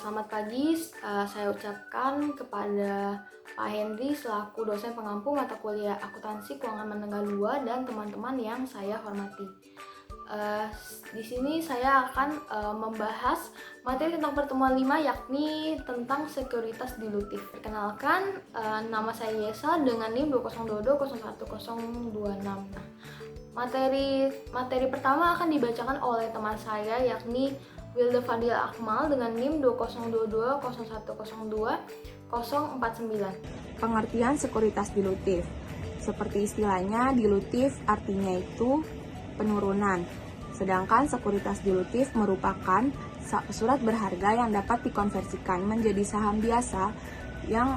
Selamat pagi, saya ucapkan kepada Pak Henry selaku dosen pengampu mata kuliah akuntansi keuangan menengah 2 dan teman-teman yang saya hormati. Di sini saya akan membahas materi tentang pertemuan 5 yakni tentang sekuritas dilutif. Perkenalkan, nama saya Yesa dengan NIM 202201026. Nah, materi pertama akan dibacakan oleh teman saya yakni Wilda Fadil Akmal dengan NIM 202010249. Pengertian sekuritas dilutif. Seperti istilahnya, dilutif artinya itu penurunan. Sedangkan sekuritas dilutif merupakan surat berharga yang dapat dikonversikan menjadi saham biasa yang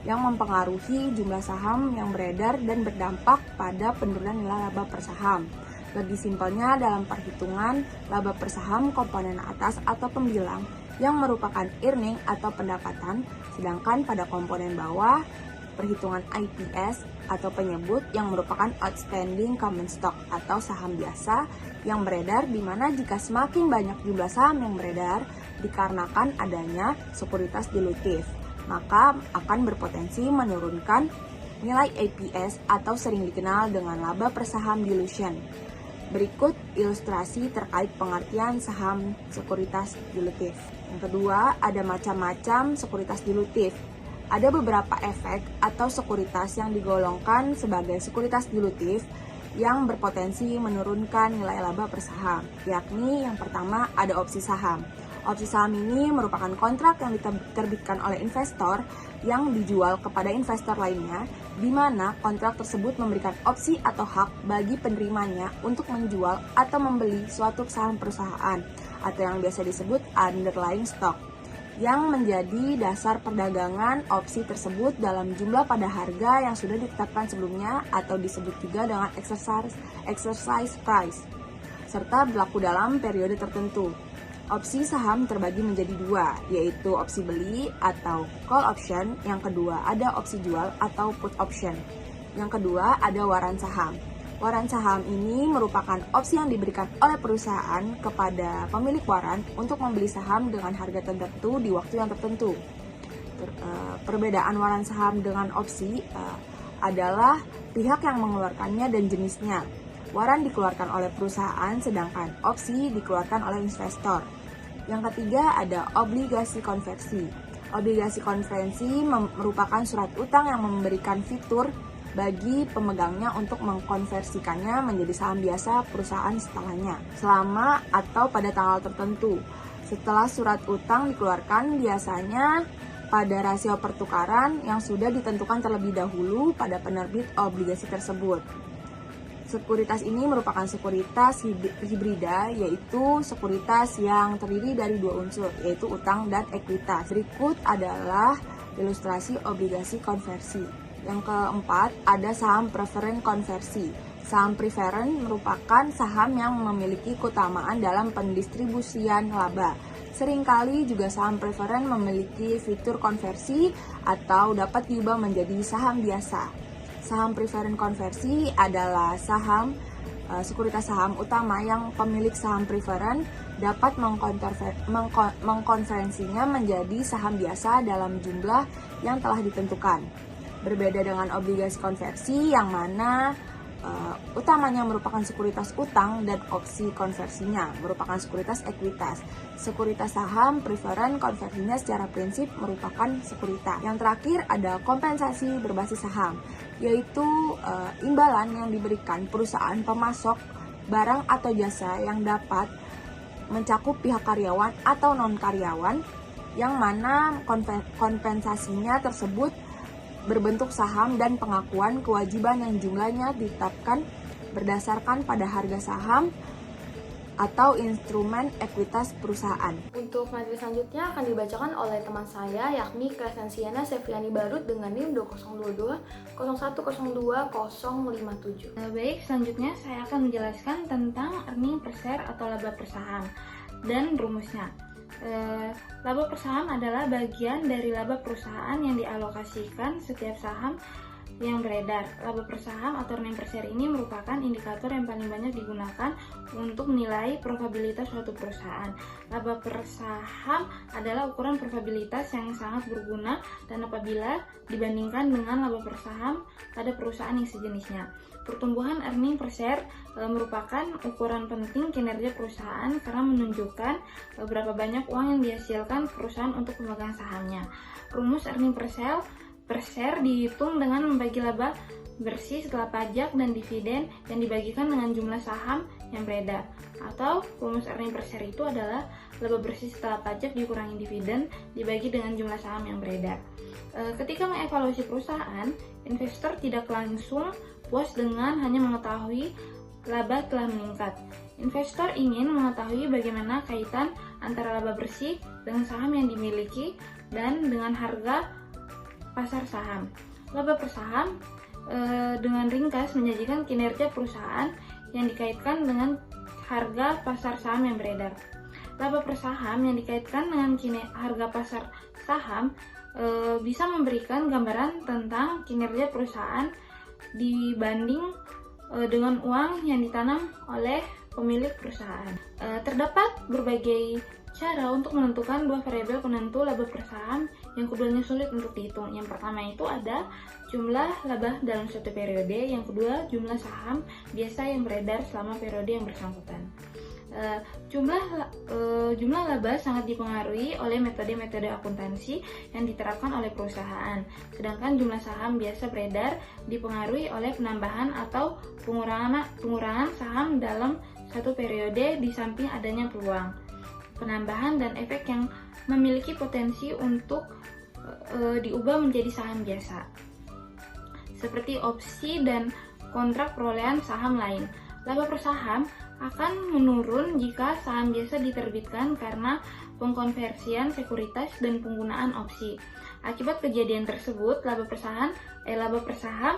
mempengaruhi jumlah saham yang beredar dan berdampak pada penurunan nilai laba per saham. Lebih simpelnya, dalam perhitungan laba per saham komponen atas atau pembilang yang merupakan earning atau pendapatan, sedangkan pada komponen bawah perhitungan IPS atau penyebut yang merupakan outstanding common stock atau saham biasa yang beredar, di mana jika semakin banyak jumlah saham yang beredar dikarenakan adanya sekuritas dilutif, maka akan berpotensi menurunkan nilai APS atau sering dikenal dengan laba per saham dilution. Berikut ilustrasi terkait pengertian saham sekuritas dilutif. Yang kedua, ada macam-macam sekuritas dilutif. Ada beberapa efek atau sekuritas yang digolongkan sebagai sekuritas dilutif yang berpotensi menurunkan nilai laba per saham, yakni yang pertama ada opsi saham. Opsi saham ini merupakan kontrak yang diterbitkan oleh investor yang dijual kepada investor lainnya, di mana kontrak tersebut memberikan opsi atau hak bagi penerimanya untuk menjual atau membeli suatu saham perusahaan atau yang biasa disebut underlying stock, yang menjadi dasar perdagangan opsi tersebut dalam jumlah pada harga yang sudah ditetapkan sebelumnya atau disebut juga dengan exercise price, serta berlaku dalam periode tertentu. Opsi saham terbagi menjadi dua, yaitu opsi beli atau call option. Yang kedua ada opsi jual atau put option. Yang kedua ada waran saham. Waran saham ini merupakan opsi yang diberikan oleh perusahaan kepada pemilik waran untuk membeli saham dengan harga tertentu di waktu yang tertentu. Perbedaan waran saham dengan opsi adalah pihak yang mengeluarkannya dan jenisnya. Waran dikeluarkan oleh perusahaan, sedangkan opsi dikeluarkan oleh investor. Yang ketiga ada obligasi konversi. Obligasi konversi merupakan surat utang yang memberikan fitur bagi pemegangnya untuk mengkonversikannya menjadi saham biasa perusahaan setelahnya, selama atau pada tanggal tertentu. Setelah surat utang dikeluarkan, biasanya pada rasio pertukaran yang sudah ditentukan terlebih dahulu pada penerbit obligasi tersebut. Sekuritas ini merupakan sekuritas hibrida, yaitu sekuritas yang terdiri dari dua unsur, yaitu utang dan ekuitas. Berikut adalah ilustrasi obligasi konversi. Yang keempat, ada saham preferen konversi. Saham preferen merupakan saham yang memiliki keutamaan dalam pendistribusian laba. Seringkali juga saham preferen memiliki fitur konversi atau dapat diubah menjadi saham biasa. Saham preferen konversi adalah sekuritas saham utama yang pemilik saham preferen dapat mengkonversinya menjadi saham biasa dalam jumlah yang telah ditentukan. Berbeda dengan obligasi konversi yang mana utamanya merupakan sekuritas utang dan opsi konversinya merupakan sekuritas ekuitas. Sekuritas saham preferen konversinya secara prinsip merupakan sekuritas. Yang terakhir ada kompensasi berbasis saham, yaitu imbalan yang diberikan perusahaan pemasok barang atau jasa yang dapat mencakup pihak karyawan atau non-karyawan, yang mana kompensasinya tersebut berbentuk saham dan pengakuan kewajiban yang jumlahnya ditetapkan berdasarkan pada harga saham atau instrumen ekuitas perusahaan. Untuk materi selanjutnya akan dibacakan oleh teman saya yakni Crescensiana Seviani Barut dengan NIM 20201025057. Baik, selanjutnya saya akan menjelaskan tentang earning per share atau laba per saham dan rumusnya. Laba per saham adalah bagian dari laba perusahaan yang dialokasikan setiap saham yang beredar. Laba per saham atau earning per share ini merupakan indikator yang paling banyak digunakan untuk menilai probabilitas suatu perusahaan. Laba per saham adalah ukuran probabilitas yang sangat berguna dan apabila dibandingkan dengan laba per saham pada perusahaan yang sejenisnya. Pertumbuhan earning per share merupakan ukuran penting kinerja perusahaan karena menunjukkan berapa banyak uang yang dihasilkan perusahaan untuk pemegang sahamnya. Rumus earning per share dihitung dengan membagi laba bersih setelah pajak dan dividen yang dibagikan dengan jumlah saham yang beredar. Atau rumus earning per share itu adalah laba bersih setelah pajak dikurangi dividen dibagi dengan jumlah saham yang beredar. Ketika mengevaluasi perusahaan, investor tidak langsung puas dengan hanya mengetahui laba telah meningkat. Investor ingin mengetahui bagaimana kaitan antara laba bersih dengan saham yang dimiliki dan dengan harga pasar saham. Laba per saham dengan ringkas menyajikan kinerja perusahaan yang dikaitkan dengan harga pasar saham yang beredar. Laba per saham yang dikaitkan dengan harga pasar saham bisa memberikan gambaran tentang kinerja perusahaan dibanding dengan uang yang ditanam oleh pemilik perusahaan. Terdapat berbagai cara untuk menentukan dua variabel penentu laba per saham yang keduanya sulit untuk dihitung. Yang pertama itu ada jumlah laba dalam suatu periode, yang kedua jumlah saham biasa yang beredar selama periode yang bersangkutan. Jumlah laba sangat dipengaruhi oleh metode-metode akuntansi yang diterapkan oleh perusahaan, sedangkan jumlah saham biasa beredar dipengaruhi oleh penambahan atau pengurangan saham dalam satu periode di samping adanya peluang penambahan dan efek yang memiliki potensi untuk diubah menjadi saham biasa, seperti opsi dan kontrak perolehan saham lain. Laba per saham akan menurun jika saham biasa diterbitkan karena pengkonversian sekuritas dan penggunaan opsi. Akibat kejadian tersebut, laba per saham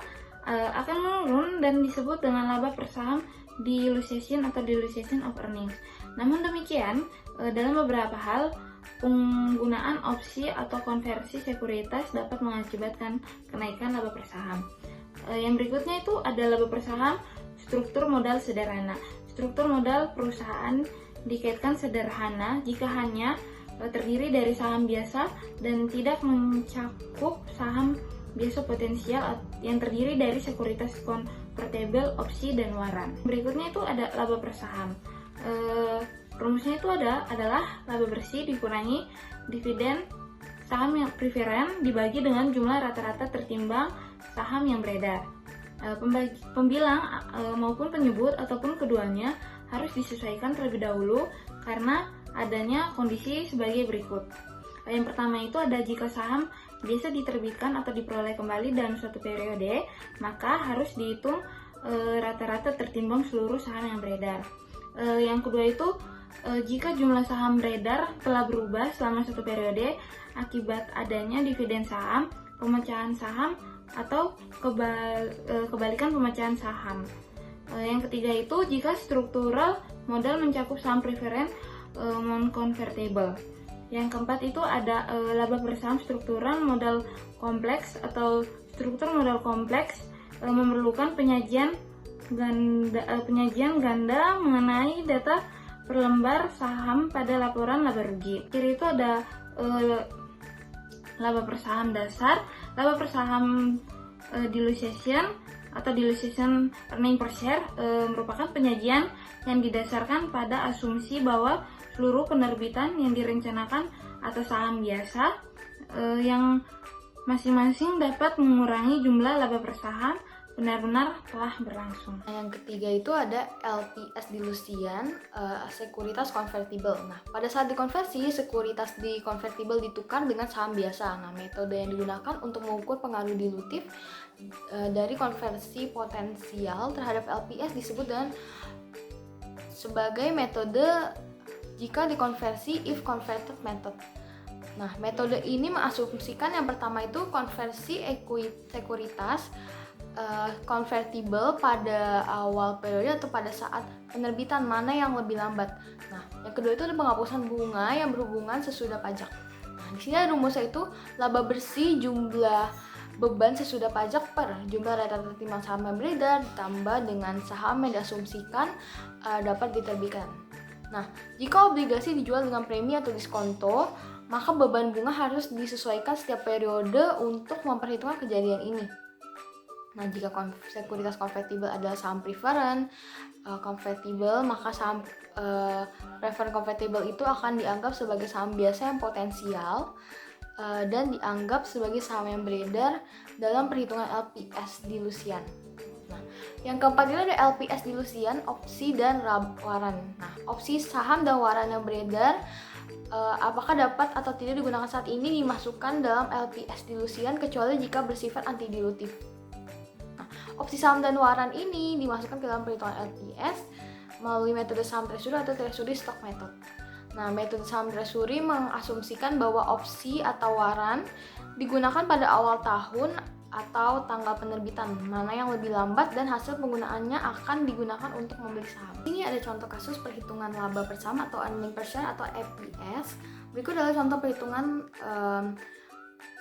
akan menurun dan disebut dengan laba per saham dilution atau dilution of earnings. Namun demikian, dalam beberapa hal, penggunaan opsi atau konversi sekuritas dapat mengakibatkan kenaikan laba per saham. Yang berikutnya itu ada laba per saham struktur modal sederhana. Struktur modal perusahaan dikaitkan sederhana jika hanya terdiri dari saham biasa dan tidak mencakup saham biasa potensial yang terdiri dari sekuritas convertible, opsi, dan waran. Berikutnya itu ada laba per saham. Rumusnya itu adalah laba bersih dikurangi dividen saham yang preferen dibagi dengan jumlah rata-rata tertimbang saham yang beredar. Pembilang maupun penyebut ataupun keduanya harus disesuaikan terlebih dahulu karena adanya kondisi sebagai berikut. Yang pertama itu ada jika saham biasa diterbitkan atau diperoleh kembali dalam suatu periode, maka harus dihitung rata-rata tertimbang seluruh saham yang beredar. Yang kedua itu jika jumlah saham beredar telah berubah selama satu periode akibat adanya dividen saham, pemecahan saham, atau kebalikan pemecahan saham. Yang ketiga itu jika struktural modal mencakup saham preferen non-convertible. Yang keempat itu ada laba per saham struktural modal kompleks atau struktur modal kompleks memerlukan penyajian ganda mengenai data per lembar saham pada laporan laba rugi. Kiri itu ada laba per saham dasar, laba per saham dilution atau dilution earning per share merupakan penyajian yang didasarkan pada asumsi bahwa seluruh penerbitan yang direncanakan atas saham biasa yang masing-masing dapat mengurangi jumlah laba per saham benar-benar telah berlangsung. Yang ketiga itu ada LPS dilution, sekuritas konvertible. Nah, pada saat dikonversi, sekuritas di konvertible ditukar dengan saham biasa. Nah, metode yang digunakan untuk mengukur pengaruh dilutif dari konversi potensial terhadap LPS disebut dengan sebagai metode jika dikonversi if converted method. Nah, metode ini mengasumsikan yang pertama itu konversi sekuritas convertible pada awal periode atau pada saat penerbitan mana yang lebih lambat. Nah, yang kedua itu ada penghapusan bunga yang berhubungan sesudah pajak. Nah, di sini ada rumusnya itu laba bersih jumlah beban sesudah pajak per jumlah rata-rata timbang saham yang beredar ditambah dengan saham yang diasumsikan dapat diterbitkan. Nah, jika obligasi dijual dengan premi atau diskonto, maka beban bunga harus disesuaikan setiap periode untuk memperhitungkan kejadian ini. Nah, jika sekuritas konvertible adalah saham preferen konvertible, maka saham preferen konvertible itu akan dianggap sebagai saham biasa yang potensial dan dianggap sebagai saham yang beredar dalam perhitungan LPS dilusian. Nah, yang keempat itu ada LPS dilusian, opsi dan waran. Nah, opsi saham dan waran yang beredar apakah dapat atau tidak digunakan saat ini dimasukkan dalam LPS dilusian kecuali jika bersifat anti dilutif. Nah, opsi saham dan waran ini dimasukkan ke dalam perhitungan LPS melalui metode saham treasury atau treasury stock method. Nah, metode saham treasury mengasumsikan bahwa opsi atau waran digunakan pada awal tahun atau tanggal penerbitan, mana yang lebih lambat dan hasil penggunaannya akan digunakan untuk membeli saham. Ini ada contoh kasus perhitungan laba per saham atau earning per share atau EPS. Berikut adalah contoh perhitungan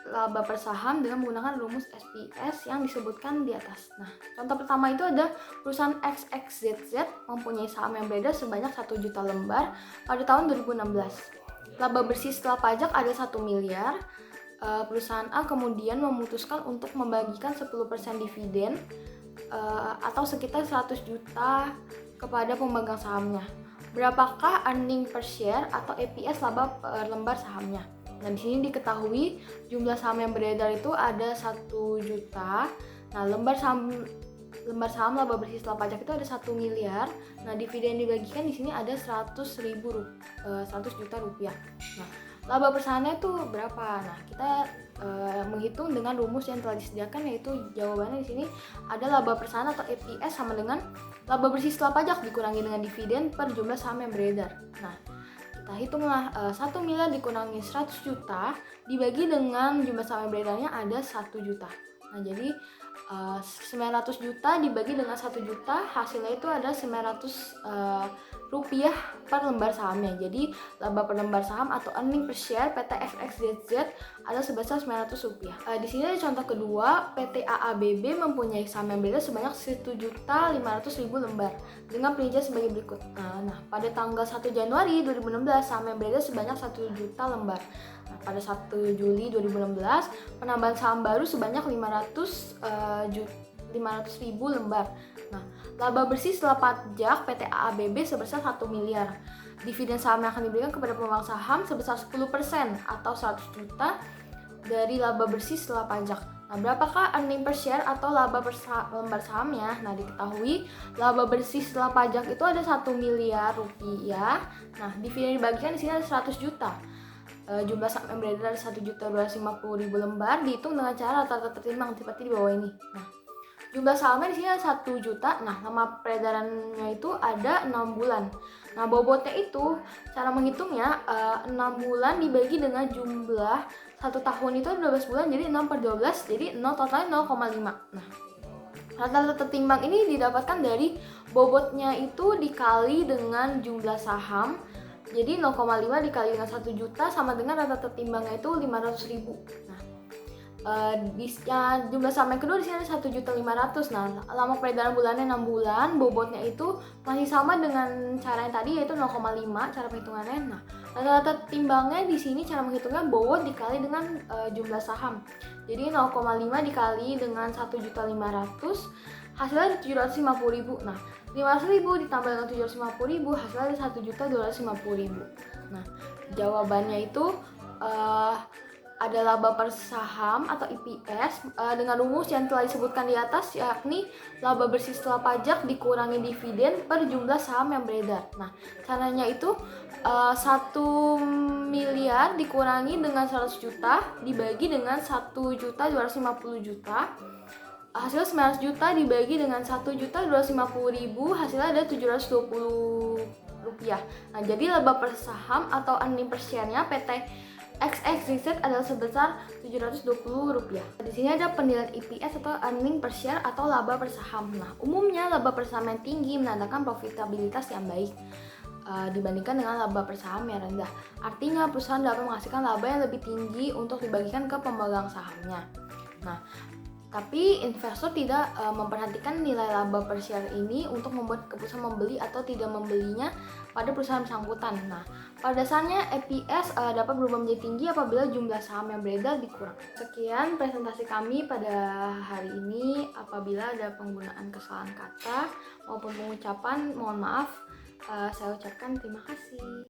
laba per saham dengan menggunakan rumus SPS yang disebutkan di atas. Nah, contoh pertama itu ada perusahaan XXZZ mempunyai saham yang beredar sebanyak 1 juta lembar pada tahun 2016. Laba bersih setelah pajak ada 1 miliar. Perusahaan A kemudian memutuskan untuk membagikan 10% dividen atau sekitar 100 juta kepada pemegang sahamnya. Berapakah earning per share atau EPS laba per lembar sahamnya? Nah, di sini diketahui jumlah saham yang beredar itu ada 1 juta. Nah, lembar saham laba bersih setelah pajak itu ada 1 miliar. Nah, dividen dibagikan di sini ada 100 juta rupiah. Nah, laba per sahamnya itu berapa? Nah, kita menghitung dengan rumus yang telah disediakan, yaitu jawabannya di sini ada laba per saham atau EPS sama dengan laba bersih setelah pajak dikurangi dengan dividen per jumlah saham yang beredar. Nah, kita hitunglah 1 miliar dikurangi 100 juta dibagi dengan jumlah saham yang beredarnya ada 1 juta. Nah, jadi 900 juta dibagi dengan 1 juta hasilnya itu ada 900 rupiah per lembar sahamnya. Jadi laba per lembar saham atau earning per share PT XXZZ ada sebesar 900 rupiah. Di sini ada contoh kedua, PT AABB mempunyai saham yang beredar sebanyak 1.500.000 lembar dengan perincian sebagai berikut. Nah, pada tanggal 1 Januari 2016 saham yang beredar sebanyak 1 juta lembar. Nah, pada 1 Juli 2016 penambahan saham baru sebanyak 500.000 lembar. Nah, laba bersih setelah pajak PT AABB sebesar 1 miliar. Dividen saham yang akan diberikan kepada pemegang saham sebesar 10% atau 100 juta dari laba bersih setelah pajak. Nah, berapakah earning per share atau laba per lembar sahamnya? Nah, diketahui laba bersih setelah pajak itu ada 1 miliar rupiah. Nah, dividen dibagikan di sini ada 100 juta. Jumlah saham yang beredar 1.250.000 lembar dihitung dengan cara rata-rata tertimbang seperti di bawah ini. Nah, jumlah sahamnya di sini ada 1 juta. Nah, nama peredarannya itu ada 6 bulan. Nah, bobotnya itu cara menghitungnya 6 bulan dibagi dengan jumlah 1 tahun itu 12 bulan, jadi 6 per 12, jadi 0 totalnya 0,5. Nah, rata-rata tertimbang ini didapatkan dari bobotnya itu dikali dengan jumlah saham. Jadi 0,5 dikali dengan 1 juta sama dengan rata-rata timbangnya itu 500.000. Nah, jumlah saham yang kedua di sini ada 1.500.000. Nah, lama peredaran bulannya 6 bulan, bobotnya itu masih sama dengan cara yang tadi, yaitu 0,5 cara perhitungannya. Nah, rata-rata timbangnya di sini cara menghitungnya bobot dikali dengan jumlah saham. Jadi 0,5 dikali dengan 1.500.000 hasilnya ada 750.000. Nah, 500.000 ditambah dengan 750.000 hasilnya ada 1.250.000. Nah, jawabannya itu ada laba per saham atau EPS dengan rumus yang telah disebutkan di atas, yakni laba bersih setelah pajak dikurangi dividen per jumlah saham yang beredar. Nah, caranya itu 1 miliar dikurangi dengan 100 juta dibagi dengan 1.250.000. Hasil 900 juta dibagi dengan 1.250.000 hasilnya ada 720 rupiah. Nah, jadi laba per saham atau earning per share-nya PT XXZZ adalah sebesar 720 rupiah. Di sini ada penilaian EPS atau earning per share atau laba per saham. Nah, umumnya laba per saham yang tinggi menandakan profitabilitas yang baik dibandingkan dengan laba per saham yang rendah. Artinya perusahaan dapat menghasilkan laba yang lebih tinggi untuk dibagikan ke pemegang sahamnya. Nah, tapi investor tidak memperhatikan nilai laba per share ini untuk membuat keputusan membeli atau tidak membelinya pada perusahaan bersangkutan. Nah, pada dasarnya EPS dapat berubah menjadi tinggi apabila jumlah saham yang beredar dikurang. Sekian presentasi kami pada hari ini. Apabila ada penggunaan kesalahan kata maupun pengucapan, mohon maaf. Saya ucapkan terima kasih.